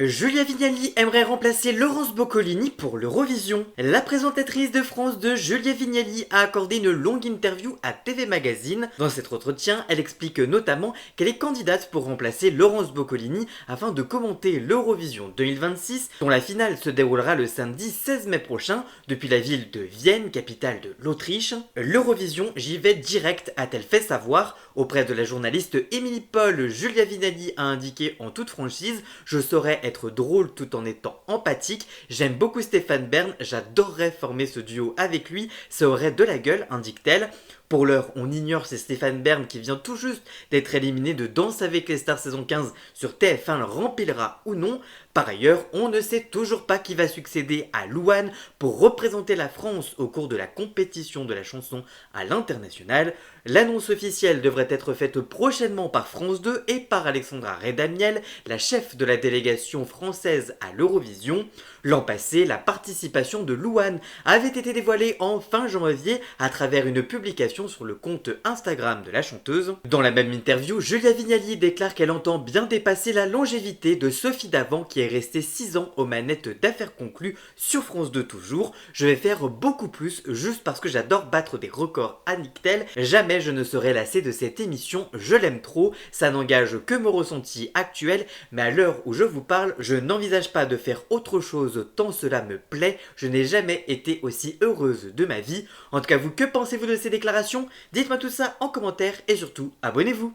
Julia Vignali aimerait remplacer Laurence Boccolini pour l'Eurovision. La présentatrice de France 2, Julia Vignali, a accordé une longue interview à TV Magazine. Dans cet entretien, elle explique notamment qu'elle est candidate pour remplacer Laurence Boccolini afin de commenter l'Eurovision 2026, dont la finale se déroulera le samedi 16 mai prochain depuis la ville de Vienne, capitale de l'Autriche. L'Eurovision, j'y vais direct, a-t-elle fait savoir. Auprès de la journaliste Émilie Paul, Julia Vignali a indiqué en toute franchise: je saurais être drôle tout en étant empathique. J'aime beaucoup Stéphane Bern, j'adorerais former ce duo avec lui, ça aurait de la gueule, indique-t-elle. Pour l'heure, on ignore si Stéphane Bern, qui vient tout juste d'être éliminé de Danse avec les stars saison 15 sur TF1, le remplira ou non. Par ailleurs, on ne sait toujours pas qui va succéder à Louane pour représenter la France au cours de la compétition de la chanson à l'international. L'annonce officielle devrait être faite prochainement par France 2 et par Alexandra Redamiel, la chef de la délégation française à l'Eurovision. L'an passé, la participation de Louane avait été dévoilée en fin janvier à travers une publication sur le compte Instagram de la chanteuse. Dans la même interview, Julia Vignali déclare qu'elle entend bien dépasser la longévité de Sophie Davant, qui est restée 6 ans aux manettes d'Affaires conclues sur France 2 toujours. Je vais faire beaucoup plus juste parce que j'adore battre des records, indique-t-elle. Jamais je ne serai lassée de cette émission, je l'aime trop, ça n'engage que mon ressenti actuel, mais à l'heure où je vous parle, je n'envisage pas de faire autre chose tant cela me plaît, je n'ai jamais été aussi heureuse de ma vie. En tout cas, vous, que pensez-vous de ces déclarations? Dites-moi tout ça en commentaire et surtout, abonnez-vous.